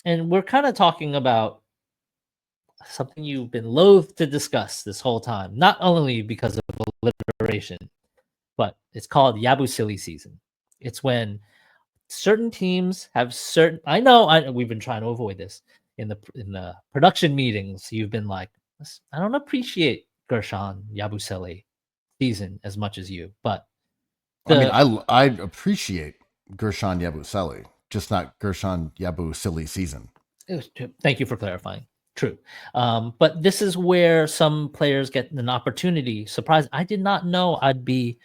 And we're kind of talking about something you've been loath to discuss this whole time, not only because of alliteration, but it's called Yabusili season. It's when certain teams have certain. We've been trying to avoid this in the production meetings. You've been like, I don't appreciate Gershon Yabusele season as much as you, but I appreciate Gershon Yabusele, just not Gershon Yabusele season. Thank you for clarifying. True. But this is where some players get an opportunity. Surprise. I did not know I'd be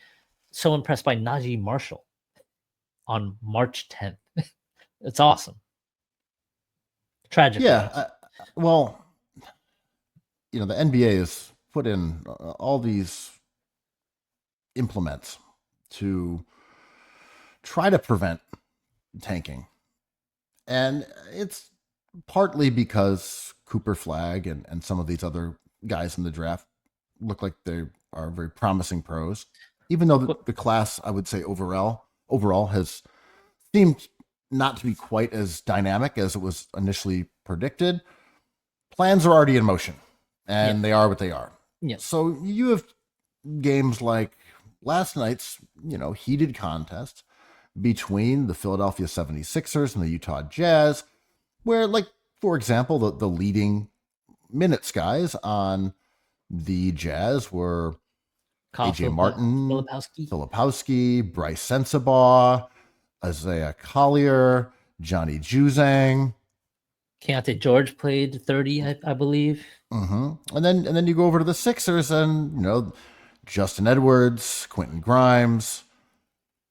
so impressed by Najee Marshall on March 10th. It's awesome. Tragically Yeah, awesome. well, the NBA has put in all these implements to try to prevent tanking. And it's partly because Cooper Flag and some of these other guys in the draft look like they are very promising pros. Even though the class, I would say overall has seemed not to be quite as dynamic as it was initially predicted. Plans are already in motion, and they are what they are. Yeah. So you have games like last night's, heated contest between the Philadelphia 76ers and the Utah Jazz, where, like, for example, the leading minutes guys on the Jazz were AJ Martin, Filipowski, Bryce Sensabaugh, Isaiah Collier, Johnny Juzang. Keontae George played 30, I believe. Mm-hmm. And then you go over to the Sixers, and Justin Edwards, Quentin Grimes,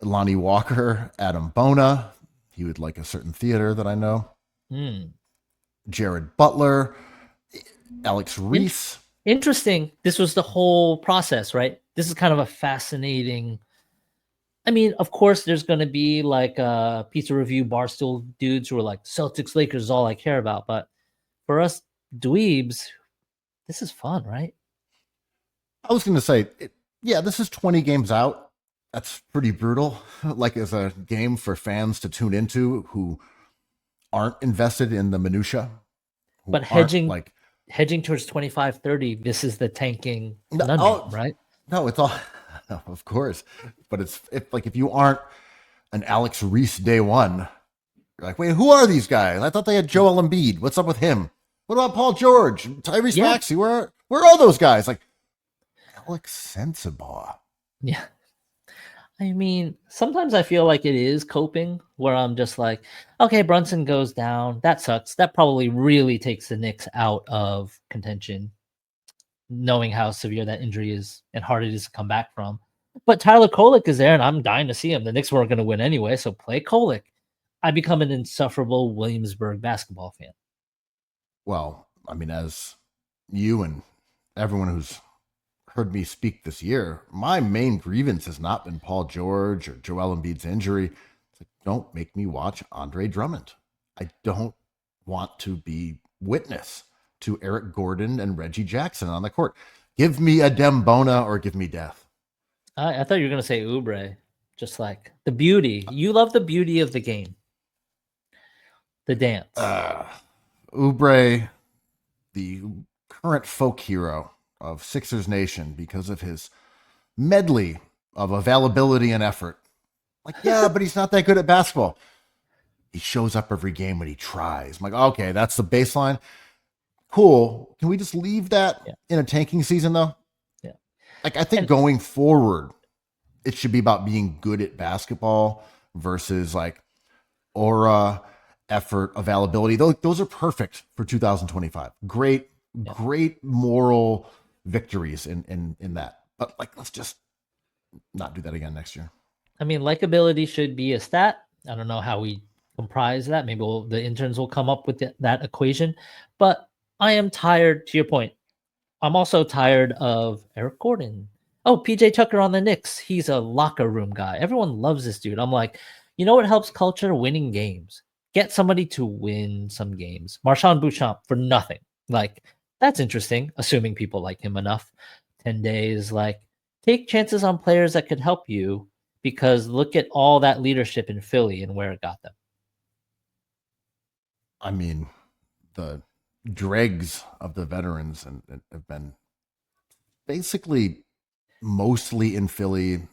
Lonnie Walker, Adam Bona. He would like a certain theater that I know. Jared Butler, Alex Reese. Interesting. This was the whole process, right? This is kind of a fascinating. I mean, of course, there's going to be like pizza review barstool dudes who are like, Celtics, Lakers is all I care about. But for us dweebs, this is fun, right? I was going to say, this is 20 games out. That's pretty brutal. Like, as a game for fans to tune into who aren't invested in the minutia. But hedging towards 25-30, this is the tanking conundrum, right? No, it's all, of course. But if you aren't an Alex Reese day one, you're like, wait, who are these guys? I thought they had Joel Embiid. What's up with him? What about Paul George, Tyrese Maxey? Where are those guys? Like, Alex Sensabaugh. Yeah. I mean, sometimes I feel like it is coping, where I'm just like, okay, Brunson goes down. That sucks. That probably really takes the Knicks out of contention, knowing how severe that injury is and hard it is to come back from. But Tyler Kolek is there, and I'm dying to see him. The Knicks weren't going to win anyway, so play Kolek. I become an insufferable Williamsburg basketball fan. Well, I mean, as you and everyone who's heard me speak this year, my main grievance has not been Paul George or Joel Embiid's injury. It's like, don't make me watch Andre Drummond. I don't want to be witness to Eric Gordon and Reggie Jackson on the court. Give me a Dembona or give me death. I thought you were going to say Oubre. Just like the beauty. You love the beauty of the game. The dance. Oubre, the current folk hero of Sixers Nation because of his medley of availability and effort. Like, yeah, but he's not that good at basketball. He shows up every game when he tries. I'm like, okay, that's the baseline. Cool. Can we just leave that in a tanking season, though? Yeah. Like, I think going forward, it should be about being good at basketball versus like aura, effort, availability. Those are perfect for 2025. Great moral victories in that. But like, let's just not do that again next year. I mean, likability should be a stat. I don't know how we comprise that. Maybe the interns will come up with that equation. But I am tired, to your point. I'm also tired of Eric Gordon. Oh, PJ Tucker on the Knicks. He's a locker room guy. Everyone loves this dude. I'm like, you know what helps culture? Winning games. Get somebody to win some games. Marshawn Beauchamp for nothing. Like, that's interesting, assuming people like him enough. 10 days, like, take chances on players that could help you, because look at all that leadership in Philly and where it got them. I mean, the dregs of the veterans and have been basically mostly in Philly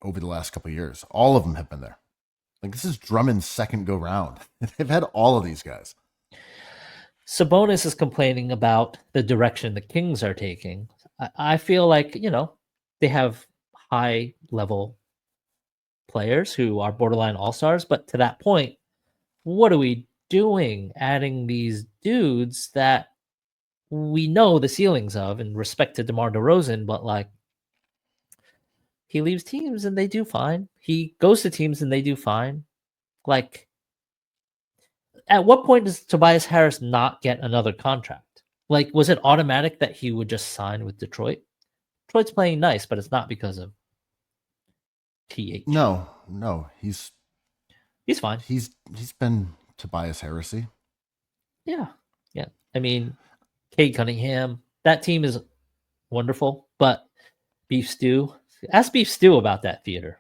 over the last couple of years. All of them have been there. Like this is Drummond's second go round. They've had all of these guys. Sabonis is complaining about the direction the Kings are taking. I feel like, they have high level players who are borderline all-stars, but to that point, what are we doing adding these dudes that we know the ceilings of in respect to DeMar DeRozan, but like he leaves teams and they do fine. He goes to teams and they do fine. Like, at what point does Tobias Harris not get another contract? Like, was it automatic that he would just sign with Detroit? Detroit's playing nice, but it's not because of TH. No, he's fine. he's been Tobias Harrisy. Yeah. Yeah. I mean, Cade Cunningham, that team is wonderful, but Beef Stew, ask Beef Stew about that theater.